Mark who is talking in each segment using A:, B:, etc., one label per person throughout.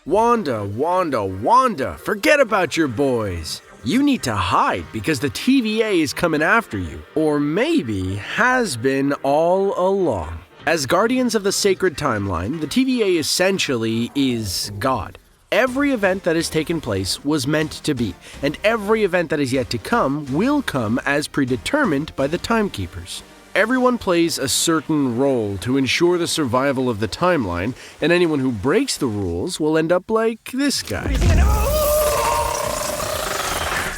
A: Wanda, Wanda, Wanda, forget about your boys. You need to hide because the TVA is coming after you, or maybe has been all along. As guardians of the sacred timeline, the TVA essentially is God. Every event that has taken place was meant to be, and every event that is yet to come will come as predetermined by the timekeepers. Everyone plays a certain role to ensure the survival of the timeline, and anyone who breaks the rules will end up like this guy.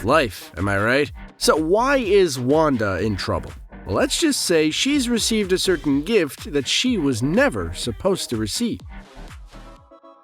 A: Life, am I right? So why is Wanda in trouble? Well, let's just say she's received a certain gift that she was never supposed to receive.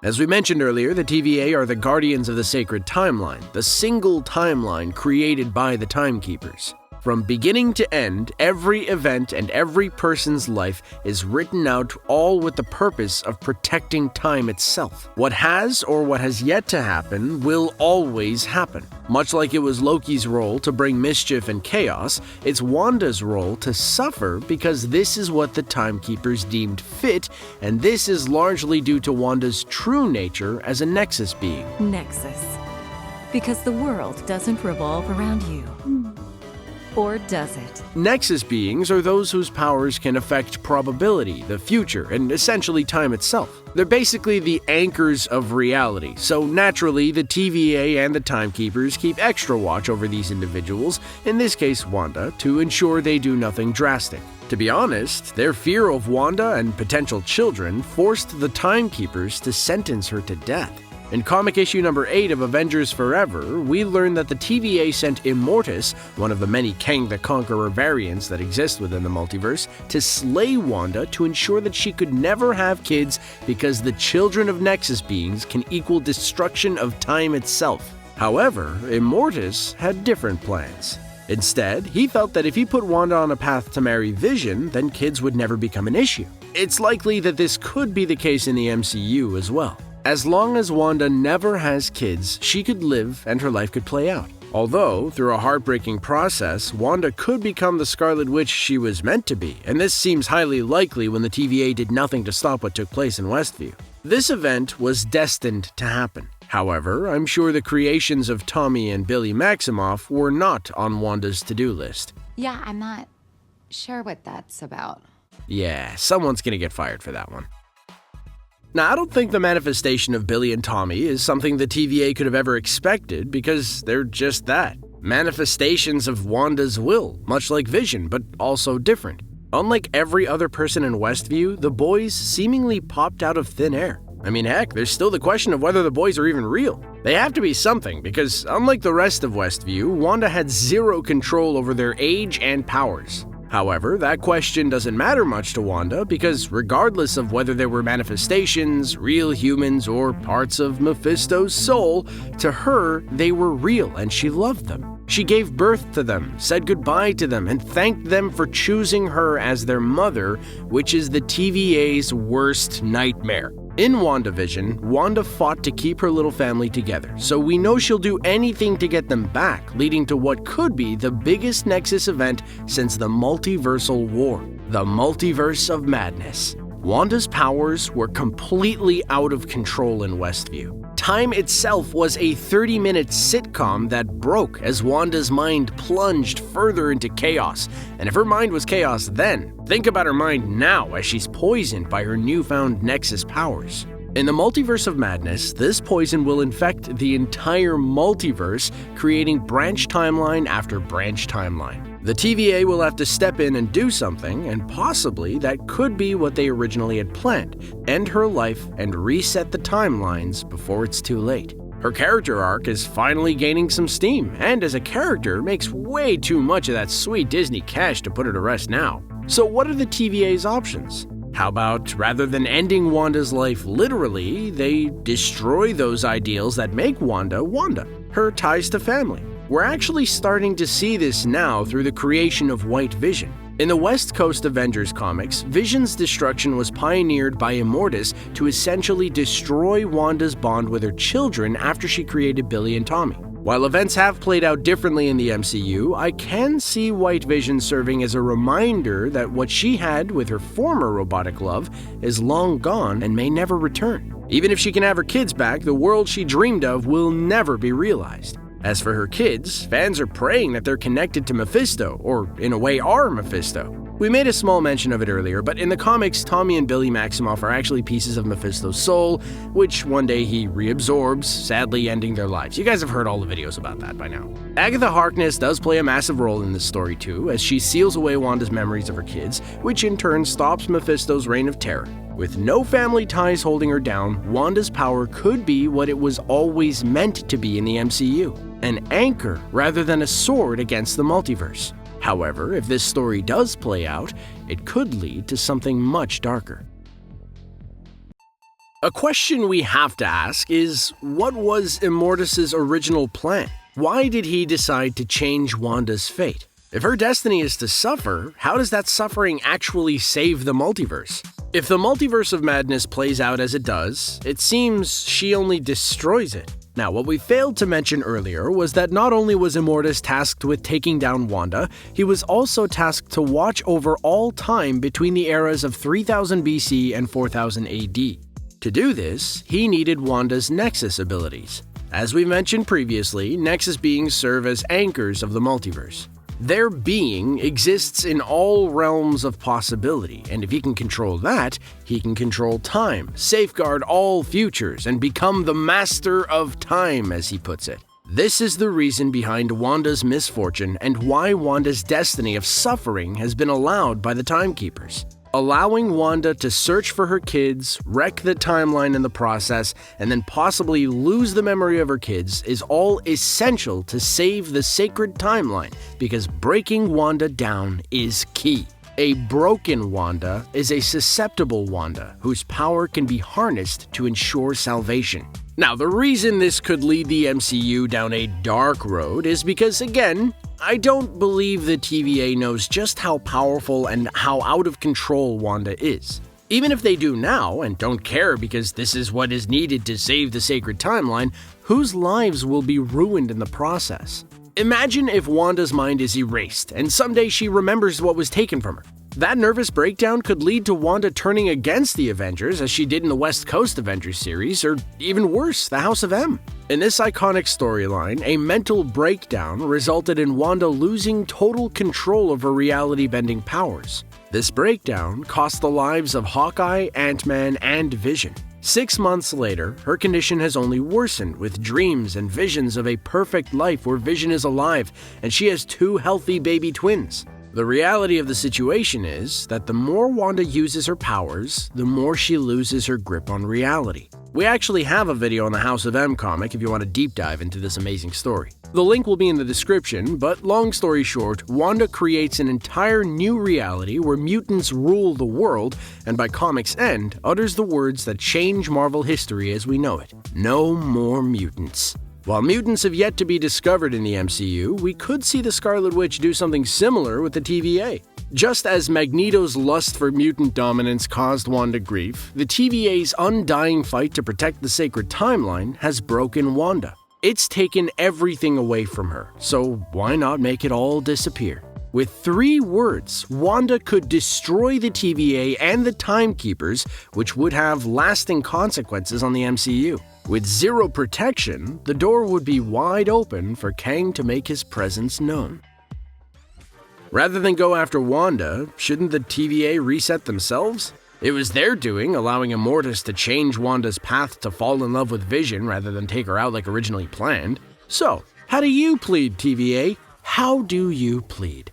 A: As we mentioned earlier, the TVA are the guardians of the sacred timeline, the single timeline created by the timekeepers. From beginning to end, every event and every person's life is written out, all with the purpose of protecting time itself. What has or what has yet to happen will always happen. Much like it was Loki's role to bring mischief and chaos, it's Wanda's role to suffer because this is what the timekeepers deemed fit, and this is largely due to Wanda's true nature as a Nexus being.
B: Nexus. Because the world doesn't revolve around you. Or does it?
A: Nexus beings are those whose powers can affect probability, the future, and essentially time itself. They're basically the anchors of reality, so naturally the TVA and the timekeepers keep extra watch over these individuals, in this case Wanda, to ensure they do nothing drastic. To be honest, their fear of Wanda and potential children forced the timekeepers to sentence her to death. In comic issue number 8 of Avengers Forever, we learn that the TVA sent Immortus, one of the many Kang the Conqueror variants that exist within the multiverse, to slay Wanda to ensure that she could never have kids because the children of Nexus beings can equal destruction of time itself. However, Immortus had different plans. Instead, he felt that if he put Wanda on a path to marry Vision, then kids would never become an issue. It's likely that this could be the case in the MCU as well. As long as Wanda never has kids, she could live and her life could play out. Although, through a heartbreaking process, Wanda could become the Scarlet Witch she was meant to be, and this seems highly likely when the TVA did nothing to stop what took place in Westview. This event was destined to happen. However, I'm sure the creations of Tommy and Billy Maximoff were not on Wanda's to-do list.
C: Yeah, I'm not sure what that's about.
A: Yeah, someone's gonna get fired for that one. Now, I don't think the manifestation of Billy and Tommy is something the TVA could have ever expected because they're just that. Manifestations of Wanda's will, much like Vision, but also different. Unlike every other person in Westview, the boys seemingly popped out of thin air. I mean, heck, there's still the question of whether the boys are even real. They have to be something because, unlike the rest of Westview, Wanda had zero control over their age and powers. However, that question doesn't matter much to Wanda because regardless of whether there were manifestations, real humans, or parts of Mephisto's soul, to her, they were real and she loved them. She gave birth to them, said goodbye to them, and thanked them for choosing her as their mother, which is the TVA's worst nightmare. In WandaVision, Wanda fought to keep her little family together, so we know she'll do anything to get them back, leading to what could be the biggest Nexus event since the multiversal war, the Multiverse of Madness. Wanda's powers were completely out of control in Westview. Time itself was a 30-minute sitcom that broke as Wanda's mind plunged further into chaos. And if her mind was chaos then, think about her mind now as she's poisoned by her newfound Nexus powers. In the Multiverse of Madness, this poison will infect the entire multiverse, creating branch timeline after branch timeline. The TVA will have to step in and do something, and possibly that could be what they originally had planned: end her life and reset the timelines before it's too late. Her character arc is finally gaining some steam, and as a character makes way too much of that sweet Disney cash to put her to rest now. So what are the TVA's options? How about, rather than ending Wanda's life literally, they destroy those ideals that make Wanda Wanda, her ties to family? We're actually starting to see this now through the creation of White Vision. In the West Coast Avengers comics, Vision's destruction was pioneered by Immortus to essentially destroy Wanda's bond with her children after she created Billy and Tommy. While events have played out differently in the MCU, I can see White Vision serving as a reminder that what she had with her former robotic love is long gone and may never return. Even if she can have her kids back, the world she dreamed of will never be realized. As for her kids, fans are praying that they're connected to Mephisto, or in a way are Mephisto. We made a small mention of it earlier, but in the comics, Tommy and Billy Maximoff are actually pieces of Mephisto's soul, which one day he reabsorbs, sadly ending their lives. You guys have heard all the videos about that by now. Agatha Harkness does play a massive role in this story too, as she seals away Wanda's memories of her kids, which in turn stops Mephisto's reign of terror. With no family ties holding her down, Wanda's power could be what it was always meant to be in the MCU, an anchor rather than a sword against the multiverse. However, if this story does play out, it could lead to something much darker. A question we have to ask is, what was Immortus's original plan? Why did he decide to change Wanda's fate? If her destiny is to suffer, how does that suffering actually save the multiverse? If the multiverse of madness plays out as it does, it seems she only destroys it. Now, what we failed to mention earlier was that not only was Immortus tasked with taking down Wanda, he was also tasked to watch over all time between the eras of 3000 BC and 4000 AD. To do this, he needed Wanda's Nexus abilities. As we mentioned previously, Nexus beings serve as anchors of the multiverse. Their being exists in all realms of possibility, and if he can control that, he can control time, safeguard all futures, and become the master of time, as he puts it. This is the reason behind Wanda's misfortune and why Wanda's destiny of suffering has been allowed by the Timekeepers. Allowing Wanda to search for her kids, wreck the timeline in the process, and then possibly lose the memory of her kids is all essential to save the sacred timeline, because breaking Wanda down is key. A broken Wanda is a susceptible Wanda whose power can be harnessed to ensure salvation. Now, the reason this could lead the MCU down a dark road is because, again, I don't believe the TVA knows just how powerful and how out of control Wanda is. Even if they do now and don't care because this is what is needed to save the sacred timeline, whose lives will be ruined in the process? Imagine if Wanda's mind is erased and someday she remembers what was taken from her. That nervous breakdown could lead to Wanda turning against the Avengers, as she did in the West Coast Avengers series, or even worse, the House of M. In this iconic storyline, a mental breakdown resulted in Wanda losing total control of her reality-bending powers. This breakdown cost the lives of Hawkeye, Ant-Man, and Vision. 6 months later, her condition has only worsened, with dreams and visions of a perfect life where Vision is alive, and she has 2 healthy baby twins. The reality of the situation is that the more Wanda uses her powers, the more she loses her grip on reality. We actually have a video on the House of M comic if you want to deep dive into this amazing story. The link will be in the description, but long story short, Wanda creates an entire new reality where mutants rule the world, and by comic's end, utters the words that change Marvel history as we know it. No more mutants. While mutants have yet to be discovered in the MCU, we could see the Scarlet Witch do something similar with the TVA. Just as Magneto's lust for mutant dominance caused Wanda grief, the TVA's undying fight to protect the sacred timeline has broken Wanda. It's taken everything away from her, so why not make it all disappear? With 3 words, Wanda could destroy the TVA and the Timekeepers, which would have lasting consequences on the MCU. With 0 protection, the door would be wide open for Kang to make his presence known. Rather than go after Wanda, shouldn't the TVA reset themselves? It was their doing, allowing Immortus to change Wanda's path to fall in love with Vision rather than take her out like originally planned. So, how do you plead, TVA? How do you plead?